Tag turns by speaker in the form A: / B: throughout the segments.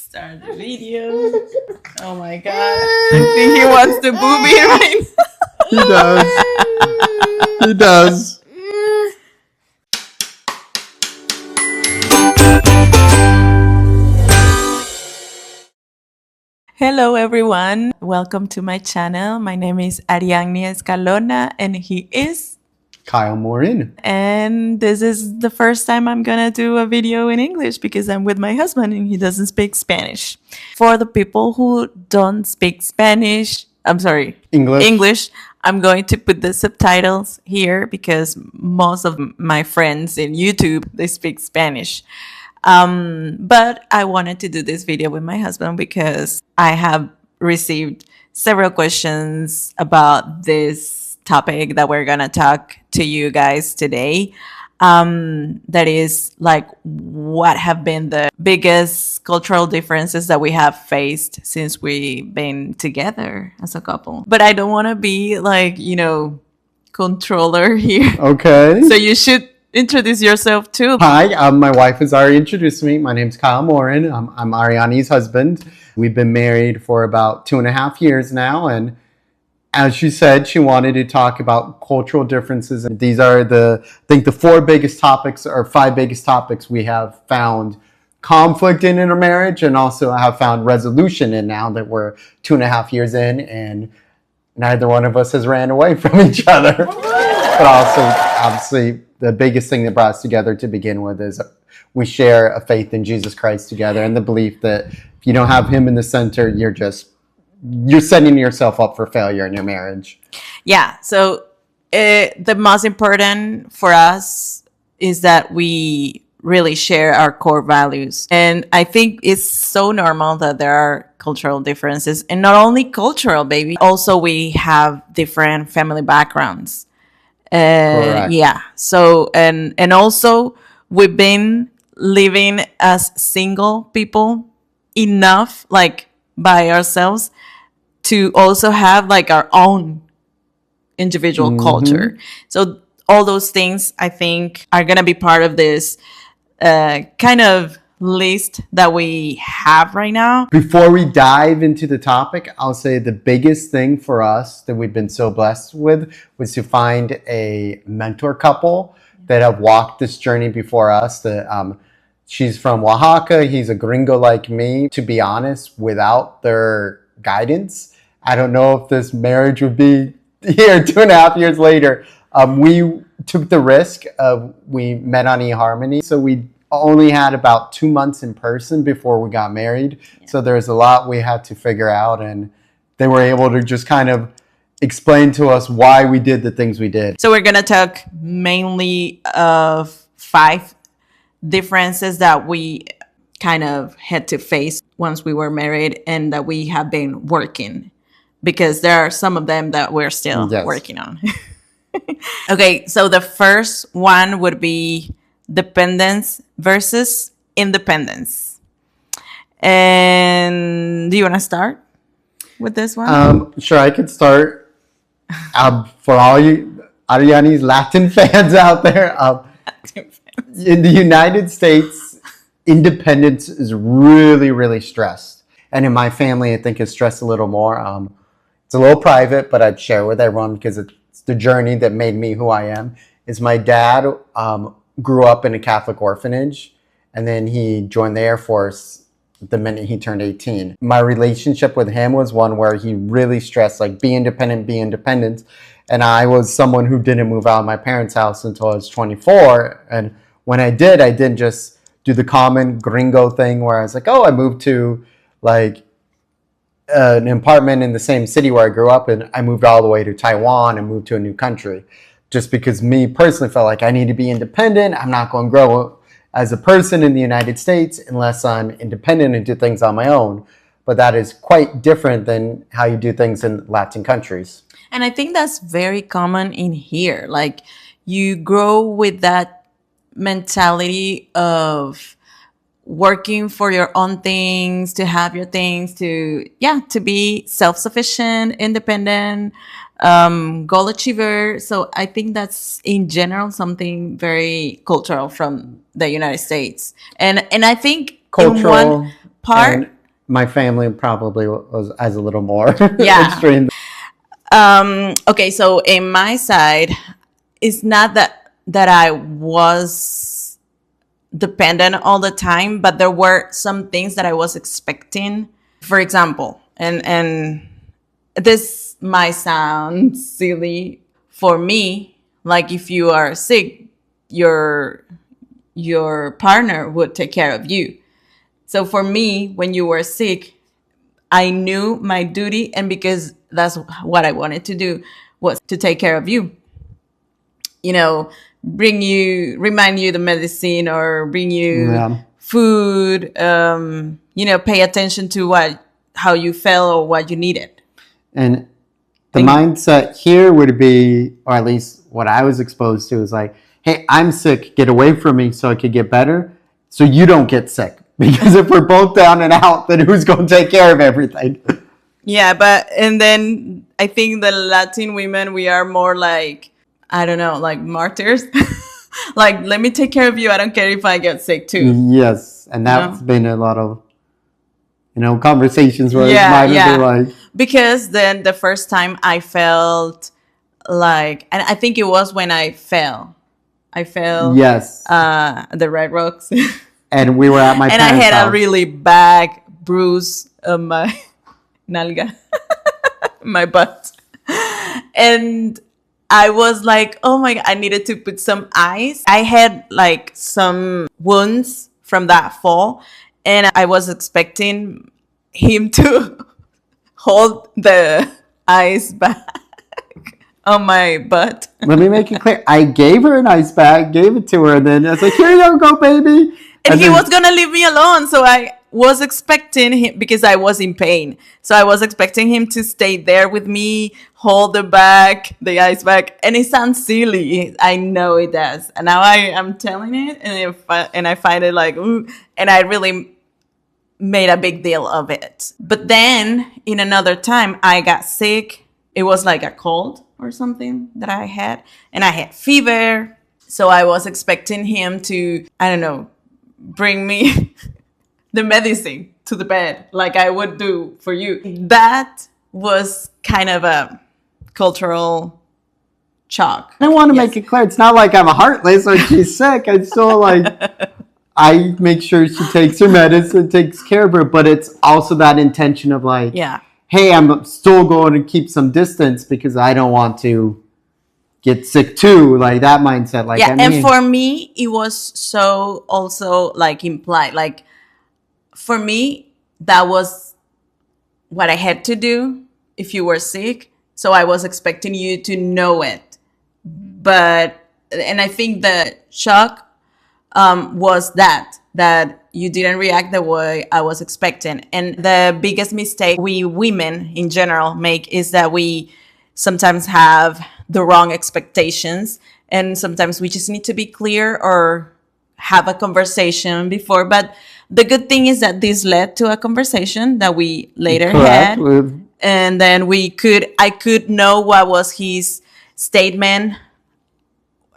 A: Start the video. Oh my god. I think he wants to boo me right now.
B: He does. He does.
A: Hello everyone. Welcome to my channel. My name is Ariadne Escalona and he is
B: Kyle Morin.
A: And this is the first time I'm gonna do a video in English because I'm with my husband and he doesn't speak Spanish. For the people who don't speak Spanish, English, I'm going to put the subtitles here because most of my friends in YouTube, they speak Spanish. But I wanted to do this video with my husband because I have received several questions about this topic that we're gonna talk to you guys today. That is like what have been the biggest cultural differences that we have faced since we've been together as a couple. But I don't want to be like, controller here.
B: Okay.
A: So you should introduce yourself too.
B: Hi, my wife has already introduced me. My name's Kyle Morin. I'm Ariani's husband. We've been married for about 2.5 years now, and as she said, she wanted to talk about cultural differences. And these are the 4 biggest topics or 5 biggest topics we have found conflict in our marriage and also have found resolution in now that we're 2.5 years in and neither one of us has ran away from each other. But also, obviously, the biggest thing that brought us together to begin with is we share a faith in Jesus Christ together and the belief that if you don't have him in the center, you're setting yourself up for failure in your marriage.
A: Yeah. So the most important for us is that we really share our core values. And I think it's so normal that there are cultural differences, and not only cultural, baby. Also, we have different family backgrounds.
B: Correct.
A: Yeah. So, and also we've been living as single people enough, like by ourselves, to also have like our own individual culture. So all those things I think are going to be part of this kind of list that we have right now.
B: Before we dive into the topic, I'll say the biggest thing for us that we've been so blessed with was to find a mentor couple that have walked this journey before us. She's from Oaxaca. He's a gringo like me. To be honest, without their guidance, I don't know if this marriage would be here 2.5 years later. We took the risk we met on eHarmony. So we only had about 2 months in person before we got married. Yeah. So there's a lot we had to figure out, and they were able to just kind of explain to us why we did the things we did.
A: So we're going to talk mainly of 5 differences that we kind of had to face once we were married and that we have been working, because there are some of them that we're still working on. Okay, so the first one would be dependence versus independence. And do you want to start with this one?
B: Sure, I could start. For all you Ariani's Latin fans out there, in the United States, independence is really, really stressed. And in my family, I think it's stressed a little more. It's a little private, but I'd share with everyone because it's the journey that made me who I am. Is my dad grew up in a Catholic orphanage, and then he joined the Air Force the minute he turned 18. My relationship with him was one where he really stressed, like, be independent. And I was someone who didn't move out of my parents' house until I was 24. And when I didn't just do the common gringo thing where I was like, oh, I moved to like an apartment in the same city where I grew up, and I moved all the way to Taiwan and moved to a new country. Just because me personally felt like I need to be independent. I'm not going to grow as a person in the United States unless I'm independent and do things on my own. But that is quite different than how you do things in Latin countries.
A: And I think that's very common in here. Like, you grow with that mentality of working for your own things, to have your things, to be self-sufficient, independent, goal achiever. So I think that's in general something very cultural from the United States. And I think
B: Cultural
A: in one part
B: my family probably was as a little more
A: Yeah.
B: extreme.
A: Okay, so in my side, it's not that I was dependent all the time, but there were some things that I was expecting. For example, and this might sound silly for me, like if you are sick, your partner would take care of you. So for me, when you were sick, I knew my duty, and because that's what I wanted to do, was to take care of you. You know, remind you the medicine, or bring you food. Pay attention to how you felt or what you needed.
B: And the mindset here would be, or at least what I was exposed to, is like, hey, I'm sick, get away from me so I could get better, so you don't get sick. Because if we're both down and out, then who's going to take care of everything?
A: Yeah, and then I think the Latin women, we are more like, I don't know, like martyrs. Like, let me take care of you. I don't care if I get sick too.
B: Yes, and that's been a lot of, conversations where it might be like.
A: Because then the first time I felt like, and I think it was when I fell. Yes. The Red Rocks.
B: And we were at my parents'
A: and I had
B: house.
A: a really bad bruise on my nalga, my butt. And I was like, oh my God, I needed to put some ice. I had like some wounds from that fall, and I was expecting him to hold the ice bag on my butt.
B: Let me make it clear. I gave her an ice bag, gave it to her, and then I was like, here you go, baby.
A: And he was going to leave me alone. So I was expecting him, because I was in pain. So I was expecting him to stay there with me, hold the ice bag. And it sounds silly. I know it does. And now I am telling it, and I find it like, ooh, and I really made a big deal of it. But then in another time, I got sick. It was like a cold or something that I had. And I had fever. So I was expecting him to, I don't know, bring me the medicine to the bed like I would do for you. That was kind of a cultural shock.
B: I want to make it clear. It's not like I'm heartless or she's sick. I still I make sure she takes her medicine, takes care of her, but it's also that intention of like, hey, I'm still going to keep some distance because I don't want to get sick too, like that mindset. Like,
A: and for me, it was so also like implied. Like, for me, that was what I had to do if you were sick. So I was expecting you to know it. And I think the shock was that you didn't react the way I was expecting. And the biggest mistake we women in general make is that we sometimes have the wrong expectations, and sometimes we just need to be clear or have a conversation before. But the good thing is that this led to a conversation that we later had, and then I could know what was his statement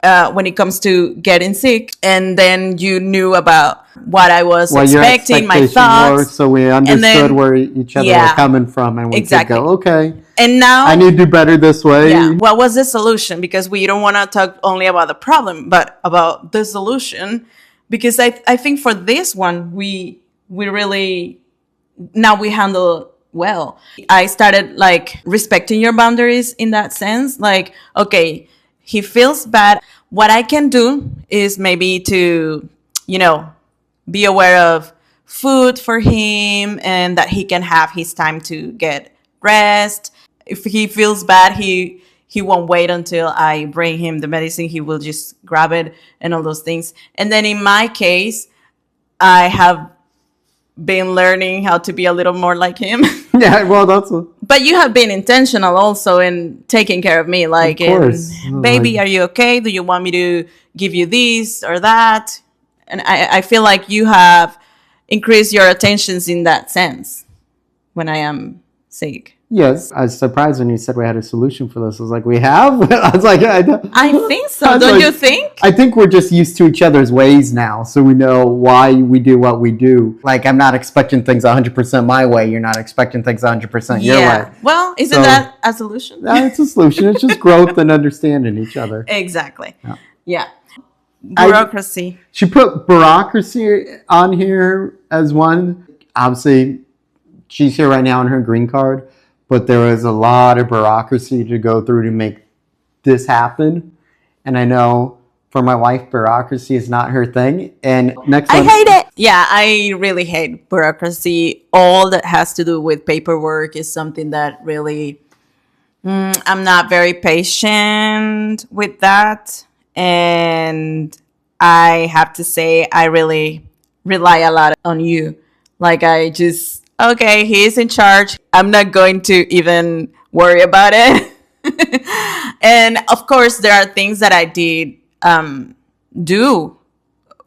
A: when it comes to getting sick, and then you knew about what I was expecting, my thoughts,
B: so we understood where each other were coming from, and we could go, okay,
A: and now
B: I need to do better this way.
A: What was the solution? Because we don't want to talk only about the problem, but about the solution. Because I think for this one, we really, now we handle well. I started like respecting your boundaries in that sense. Like, okay, he feels bad. What I can do is maybe to, be aware of food for him, and that he can have his time to get rest. If he feels bad, he won't wait until I bring him the medicine. He will just grab it and all those things. And then in my case, I have been learning how to be a little more like him.
B: Yeah, well, that's
A: But you have been intentional also in taking care of me. Like,
B: of course.
A: Baby, are you okay? Do you want me to give you this or that? And I feel like you have increased your attentions in that sense when I am sick.
B: Yes, I was surprised when you said we had a solution for this. I was like, we have? I was like,
A: I think so. Don't you think?
B: I think we're just used to each other's ways now, so we know why we do what we do. Like, I'm not expecting things 100% my way. You're not expecting things 100% your way.
A: Well, isn't that a solution?
B: It's a solution. It's just growth and understanding each other.
A: Exactly. Yeah. Bureaucracy.
B: She put bureaucracy on here as one. Obviously, she's here right now on her green card, but there was a lot of bureaucracy to go through to make this happen. And I know for my wife, bureaucracy is not her thing. And next one,
A: I hate it. Yeah, I really hate bureaucracy. All that has to do with paperwork is something that really, I'm not very patient with that. And I have to say, I really rely a lot on you. Like, I just, okay, he is in charge. I'm not going to even worry about it. And of course, there are things that I did do.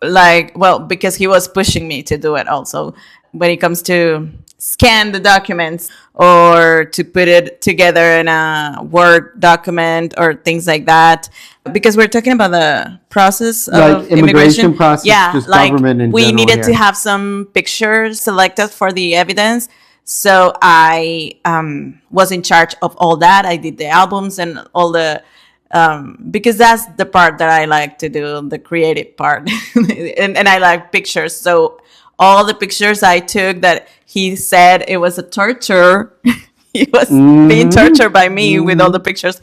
A: Like, well, because he was pushing me to do it also. When it comes to scan the documents or to put it together in a Word document or things like that. Because we're talking about the process of
B: like immigration process, just
A: like
B: government in
A: we
B: general
A: needed
B: here.
A: to have some pictures selected for the evidence. So I was in charge of all that. I did the albums and all the because that's the part that I like to do, the creative part. and I like pictures. So all the pictures I took that he said it was a torture. He was being tortured by me with all the pictures.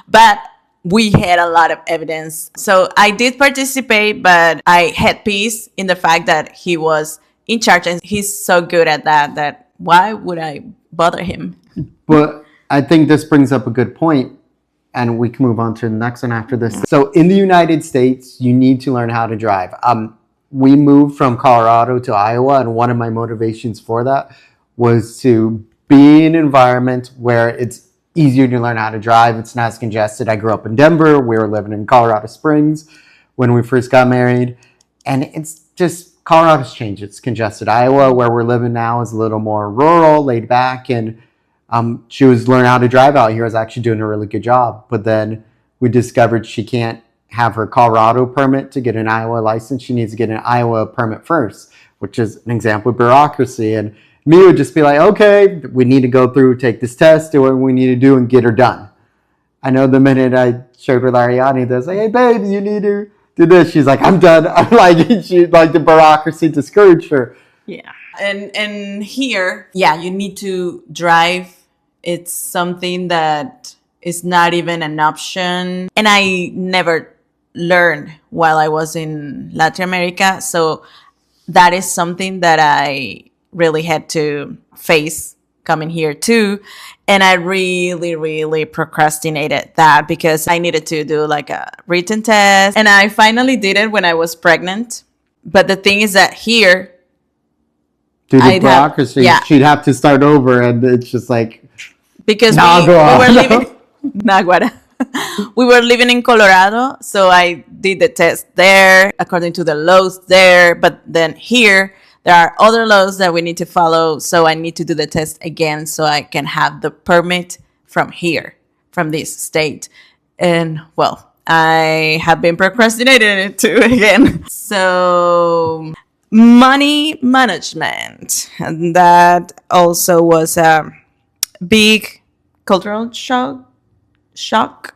A: But we had a lot of evidence. So I did participate, but I had peace in the fact that he was in charge and he's so good at that why would I bother him?
B: But I think this brings up a good point, and we can move on to the next one after this. So in the United States, you need to learn how to drive. We moved from Colorado to Iowa, and one of my motivations for that was to be in an environment where it's easier to learn how to drive. It's not as congested. I grew up in Denver. We were living in Colorado Springs when we first got married. And it's just, Colorado's changed. It's congested. Iowa, where we're living now, is a little more rural, laid back. And she was learning how to drive out here. I was actually doing a really good job. But then we discovered she can't have her Colorado permit to get an Iowa license. She needs to get an Iowa permit first, which is an example of bureaucracy. And me would just be like, okay, we need to go through, take this test, do what we need to do, and get her done. I know the minute I shared with Ariane this, like, hey, babe, you need to do this. She's like, I'm done. I'm like, the bureaucracy discouraged her.
A: Yeah. And here, you need to drive. It's something that is not even an option. And I never learned while I was in Latin America. So that is something that I really had to face coming here too. And I really, really procrastinated that because I needed to do like a written test. And I finally did it when I was pregnant. But the thing is that here,
B: due to bureaucracy, she'd have to start over, and it's just like,
A: because we were living Naguara. We were living in Colorado, so I did the test there according to the laws there. But then here, there are other laws that we need to follow, so I need to do the test again so I can have the permit from here, from this state. And, well, I have been procrastinating it too again. So, money management. And that also was a big cultural shock.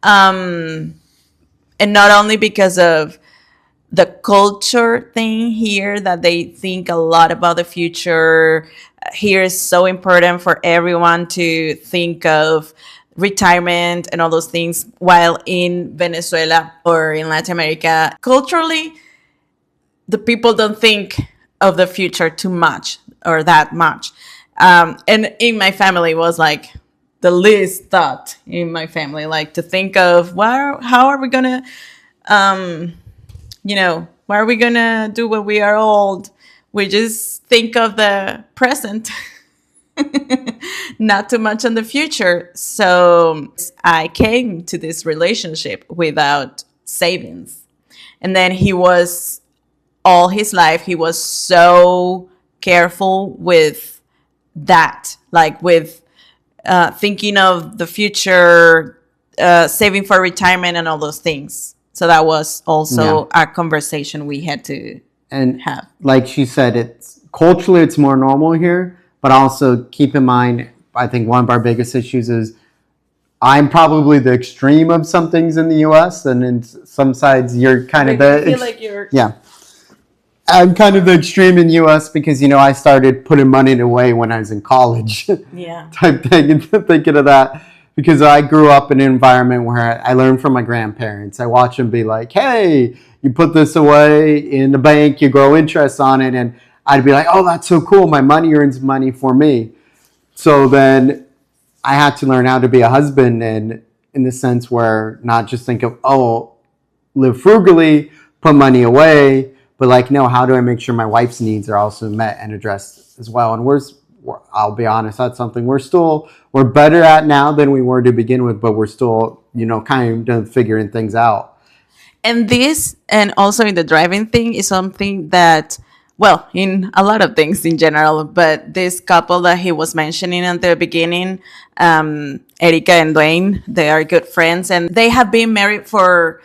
A: And not only because of the culture thing here, that they think a lot about the future. Here is so important for everyone to think of retirement and all those things, while in Venezuela or in Latin America, culturally, the people don't think of the future too much or that much. And in my family, it was like the least thought in my family, like to think of how are we gonna why are we gonna do when we are old? We just think of the present, not too much on the future. So I came to this relationship without savings. And then all his life, he was so careful with that, like with thinking of the future, saving for retirement and all those things. So that was also a conversation we had to have.
B: Like she said, it's culturally it's more normal here, but also keep in mind, I think one of our biggest issues is I'm probably the extreme of some things in the U.S. and in some sides you're kind of the...
A: I feel like you're...
B: Yeah. I'm kind of the extreme in the U.S. because, I started putting money away when I was in college.
A: Yeah.
B: Type thing, and thinking of that. Because I grew up in an environment where I learned from my grandparents. I watch them be like, hey, you put this away in the bank, you grow interest on it. And I'd be like, oh, that's so cool. My money earns money for me. So then I had to learn how to be a husband, and in the sense where not just think of, live frugally, put money away, but like, no, how do I make sure my wife's needs are also met and addressed as well? And I'll be honest, that's something we're better at now than we were to begin with, but we're still, kind of figuring things out.
A: And this, and also in the driving thing, is something that, well, in a lot of things in general, but this couple that he was mentioning at the beginning, Erika and Dwayne, they are good friends, and they have been married for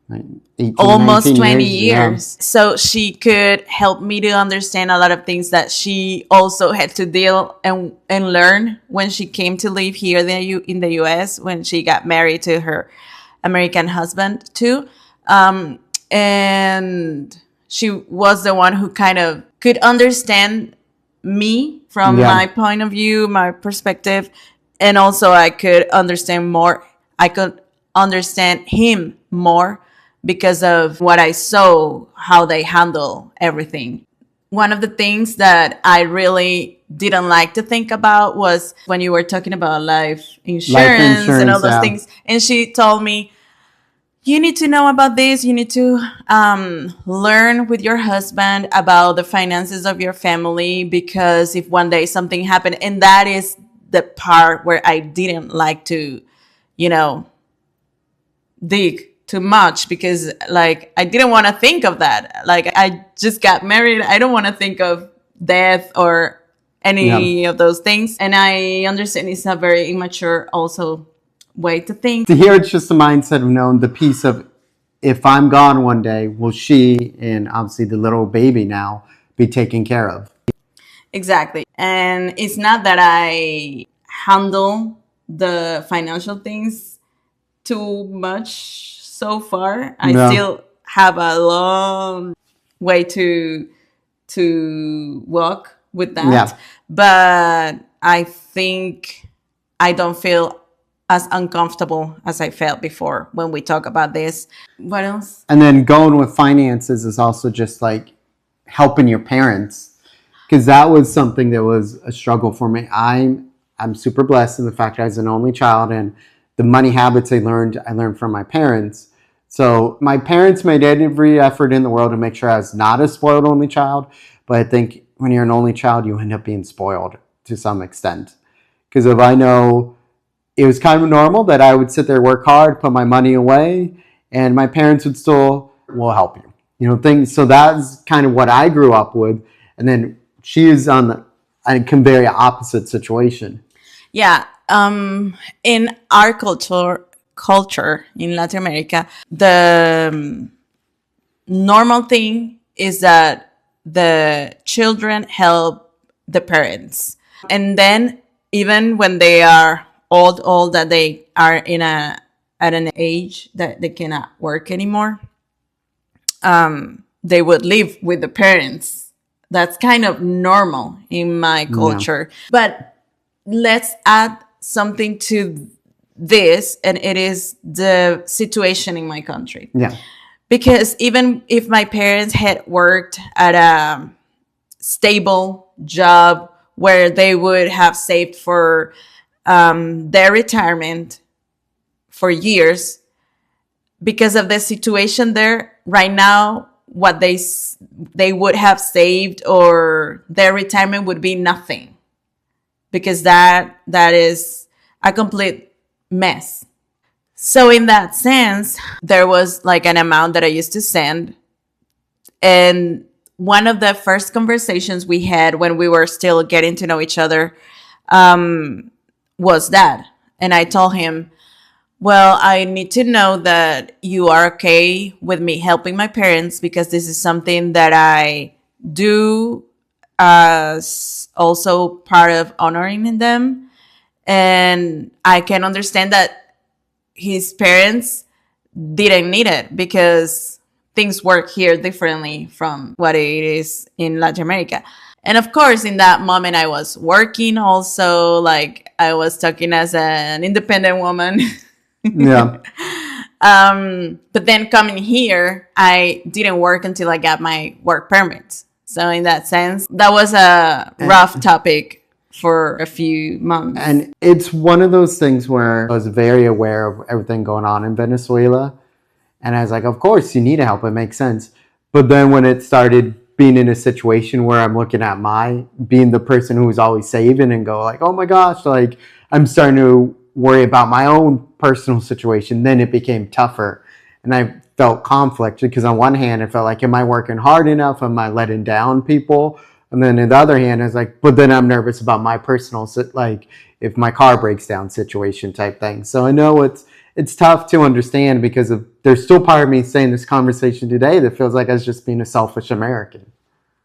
B: 18,
A: almost 20
B: years.
A: Yeah. So she could help me to understand a lot of things that she also had to deal and learn when she came to live here in the US, when she got married to her American husband too. And she was the one who kind of could understand me from my point of view, my perspective. And also I could understand more. I could understand him more because of what I saw, how they handle everything. One of the things that I really didn't like to think about was when you were talking about life insurance and all those things. And she told me, you need to know about this. You need to learn with your husband about the finances of your family, because if one day something happened, and that is the part where I didn't like to, dig too much, because like I didn't want to think of that. Like I just got married. I don't want to think of death or any of those things. And I understand it's a very immature also way to think.
B: To hear it's just the mindset of knowing the piece of, if I'm gone one day, will she and obviously the little baby now be taken care of?
A: Exactly. And it's not that I handle the financial things too much so far. I still have a long way to walk with that. Yeah. But I think I don't feel as uncomfortable as I felt before when we talk about this. What else?
B: And then going with finances is also just like helping your parents, because that was something that was a struggle for me. I'm super blessed in the fact that I was an only child, and the money habits I learned from my parents. So my parents made every effort in the world to make sure I was not a spoiled only child. But I think when you're an only child, you end up being spoiled to some extent. Because if I know it was kind of normal that I would sit there, work hard, put my money away, and my parents would still, will help you. Things. So that's kind of what I grew up with. And then she is on a very opposite situation.
A: Yeah. In our culture in Latin America, the normal thing is that the children help the parents, and then even when they are old, that they are at an age that they cannot work anymore, they would live with the parents. That's kind of normal in my culture. Yeah. But let's add something to this, and it is the situation in my country. Yeah. Because even if my parents had worked at a stable job where they would have saved for their retirement for years, because of the situation there right now, what they would have saved or their retirement would be nothing, because that is a complete mess. So in that sense, there was like an amount that I used to send. And one of the first conversations we had when we were still getting to know each other was that. And I told him, well, I need to know that you are okay with me helping my parents, because this is something that I do as also part of honoring them. And I can understand that his parents didn't need it, because things work here differently from what it is in Latin America. And of course, in that moment, I was working also, like I was talking as an independent woman.
B: Yeah.
A: But then coming here, I didn't work until I got my work permit. So in that sense, that was a rough topic for a few months.
B: And it's one of those things where I was very aware of everything going on in Venezuela. And I was like, of course, you need help. It makes sense. But then when it started being in a situation where I'm looking at being the person who was always saving and go like, oh my gosh, like I'm starting to worry about my own personal situation, then it became tougher. And I felt conflict, because on one hand, I felt like, am I working hard enough? Am I letting down people? And then on the other hand, I was like, but then I'm nervous about my personal, like if my car breaks down situation type thing. So I know it's tough to understand, because there's still part of me saying this conversation today that feels like I was just being a selfish American.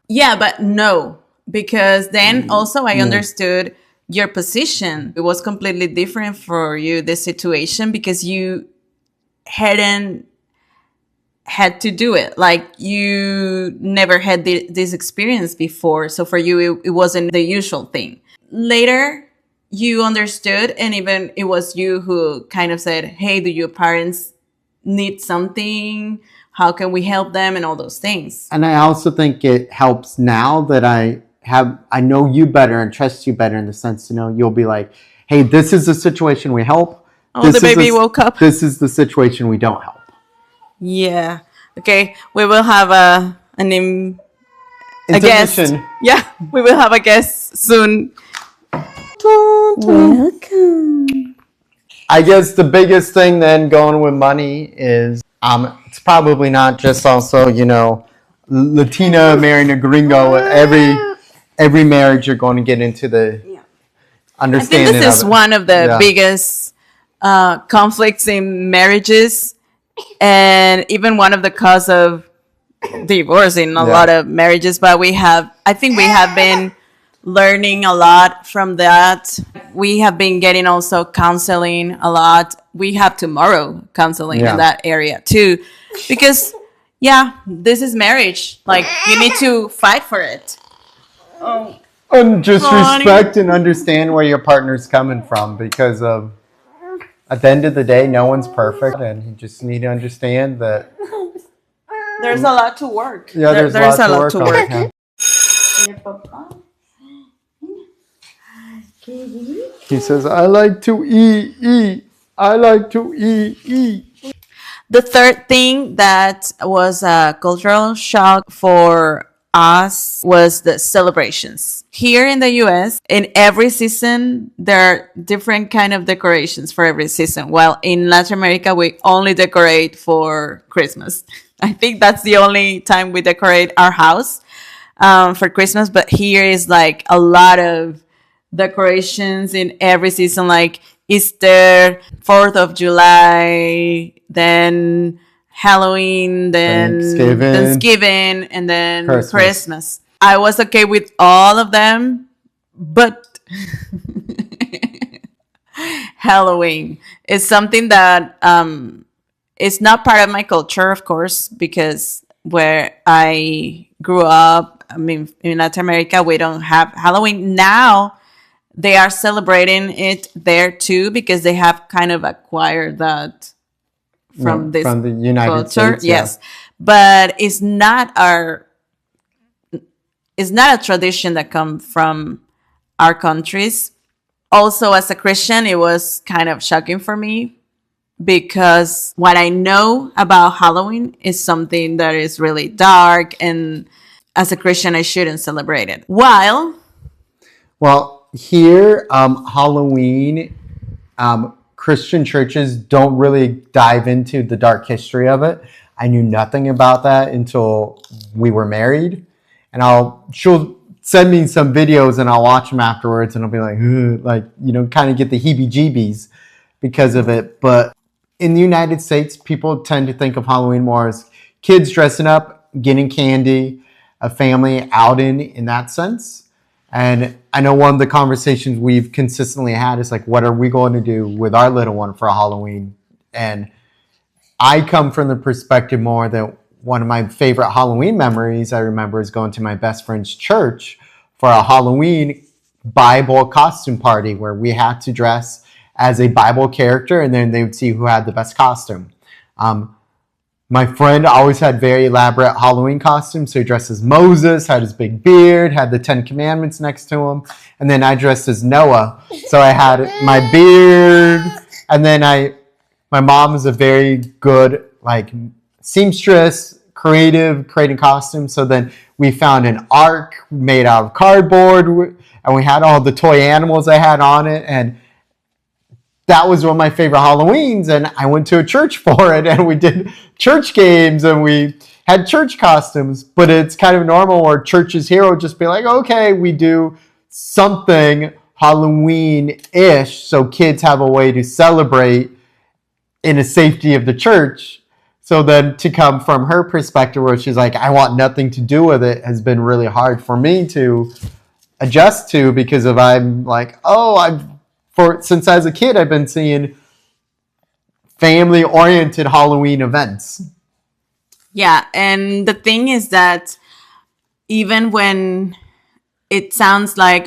A: Yeah, but no, because then also I understood your position. It was completely different for you, the situation, because you hadn't had to do it. Like you never had this experience before. So for you, it wasn't the usual thing. Later, you understood, and even it was you who kind of said, hey, do your parents need something? How can we help them? And all those things.
B: And I also think it helps now that I know you better and trust you better, in the sense, you'll be like, hey, this is the situation we help.
A: Oh, the baby woke up.
B: This is the situation we don't help.
A: Yeah. Okay. We will have a guest. Yeah, we will have a guest soon. Welcome.
B: I guess the biggest thing then going with money is it's probably not just also, Latina marrying a gringo. Every marriage you're going to get into the understanding.
A: I think this is one of the biggest conflicts in marriages, and even one of the cause of divorce in a lot of marriages. But I think we have been learning a lot from that. We have been getting also counseling a lot. We have tomorrow counseling in that area too, because this is marriage. Like you need to fight for it. Oh,
B: and just respect and understand where your partner's coming from, because at the end of the day, no one's perfect, and you just need to understand that
A: there's a lot to work.
B: Yeah, there's a lot to work on. He says, I like to eat. I like to eat.
A: The third thing that was a cultural shock for us was the celebrations. Here in the US, in every season, there are different kind of decorations for every season. While in Latin America, we only decorate for Christmas. I think that's the only time we decorate our house for Christmas. But here is like a lot of decorations in every season, like Easter, 4th of July, then Halloween, then Thanksgiving, and then Christmas. I was okay with all of them, but Halloween is something that it's not part of my culture, of course, because where I grew up, in Latin America, we don't have Halloween. Now they are celebrating it there too, because they have kind of acquired that from the
B: United
A: culture.
B: States.
A: Yes, but it's not a tradition that comes from our countries. Also, as a Christian, it was kind of shocking for me, because what I know about Halloween is something that is really dark, and as a Christian, I shouldn't celebrate it. Well,
B: here, Halloween, Christian churches don't really dive into the dark history of it. I knew nothing about that until we were married. And she'll send me some videos and I'll watch them afterwards and I'll be like, kind of get the heebie-jeebies because of it. But in the United States, people tend to think of Halloween more as kids dressing up, getting candy, a family outing in that sense. And I know one of the conversations we've consistently had is like, what are we going to do with our little one for Halloween? And I come from the perspective more that one of my favorite Halloween memories I remember is going to my best friend's church for a Halloween Bible costume party where we had to dress as a Bible character and then they would see who had the best costume. My friend always had very elaborate Halloween costumes. So he dressed as Moses, had his big beard, had the 10 Commandments next to him. And then I dressed as Noah. So I had my beard. And then my mom is a very good seamstress, creating costumes. So then we found an ark made out of cardboard. And we had all the toy animals I had on it. And that was one of my favorite Halloweens, and I went to a church for it, and we did church games, and we had church costumes, but it's kind of normal where churches here will just be like, okay, we do something Halloween-ish, so kids have a way to celebrate in the safety of the church. So then to come from her perspective where she's like, I want nothing to do with it, has been really hard for me to adjust to because I'm like, since as a kid, I've been seeing family-oriented Halloween events.
A: Yeah, and the thing is that even when it sounds like,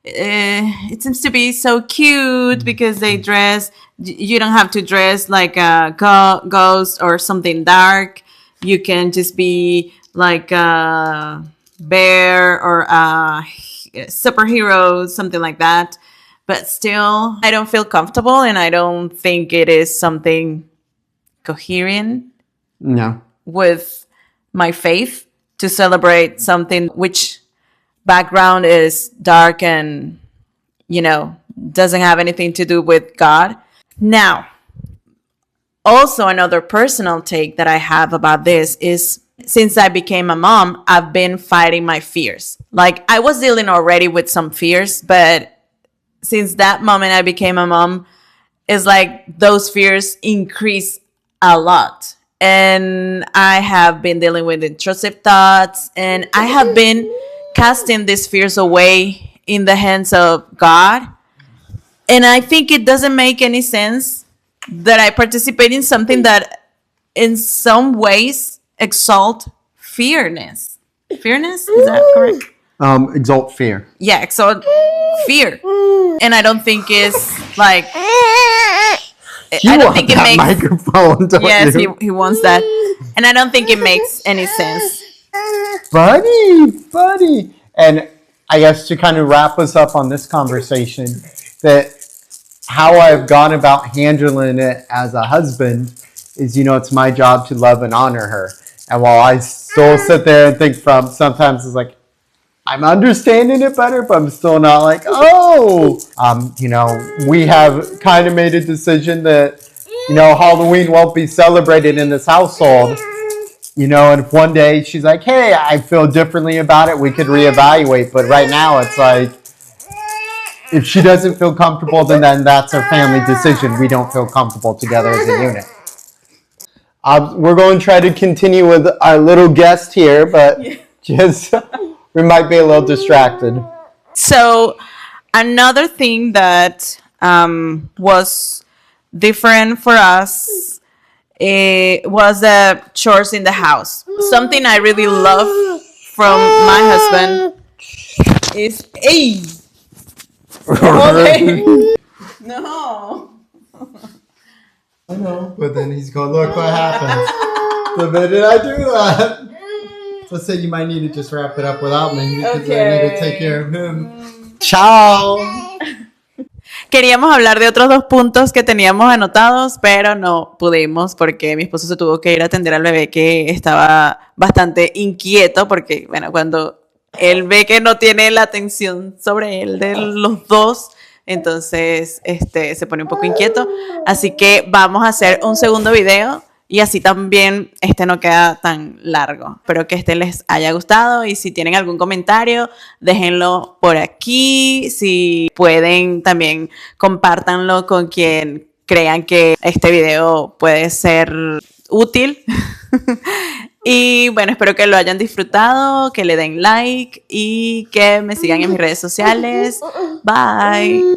A: it seems to be so cute because they dress, you don't have to dress like a ghost or something dark. You can just be like a bear or a superhero, something like that. But still, I don't feel comfortable and I don't think it is something coherent with my faith to celebrate something which background is dark and, doesn't have anything to do with God. Now, also another personal take that I have about this is since I became a mom, I've been fighting my fears. Like I was dealing already with some fears, but since that moment I became a mom, it's like those fears increase a lot. And I have been dealing with intrusive thoughts and I have been casting these fears away in the hands of God. And I think it doesn't make any sense that I participate in something that in some ways exalt fearness. Fearness? Is that correct?
B: Exalt fear.
A: Yeah, exalt fear. And I don't think it's like I don't think it makes
B: microphone, don't
A: yes,
B: you?
A: he wants that. And I don't think it makes any sense.
B: Buddy. And I guess to kind of wrap us up on this conversation, that how I've gone about handling it as a husband is, it's my job to love and honor her. And while I still sit there and think sometimes it's like, I'm understanding it better, but I'm still not like, we have kind of made a decision that, Halloween won't be celebrated in this household, and if one day she's like, hey, I feel differently about it, we could reevaluate. But right now it's like, if she doesn't feel comfortable, then that's a family decision. We don't feel comfortable together as a unit. We're going to try to continue with our little guest here, but just... we might be a little distracted.
A: So another thing that was different for us was the chores in the house. Something I really love from my husband is no.
B: I know, but then he's going, look what happens the minute I do that. So say you might need to just wrap it up without me because I need to take care of him. Chao.
A: Queríamos hablar de otros dos puntos que teníamos anotados, pero no pudimos porque mi esposo se tuvo que ir a atender al bebé que estaba bastante inquieto porque, cuando él ve que no tiene la atención sobre él de los dos, entonces se pone un poco inquieto. Así que vamos a hacer un segundo video Y así también no queda tan largo. Espero que les haya gustado y si tienen algún comentario, déjenlo por aquí. Si pueden, también compártanlo con quien crean que este video puede ser útil. Y bueno, espero que lo hayan disfrutado, que le den like y que me sigan en mis redes sociales. Bye.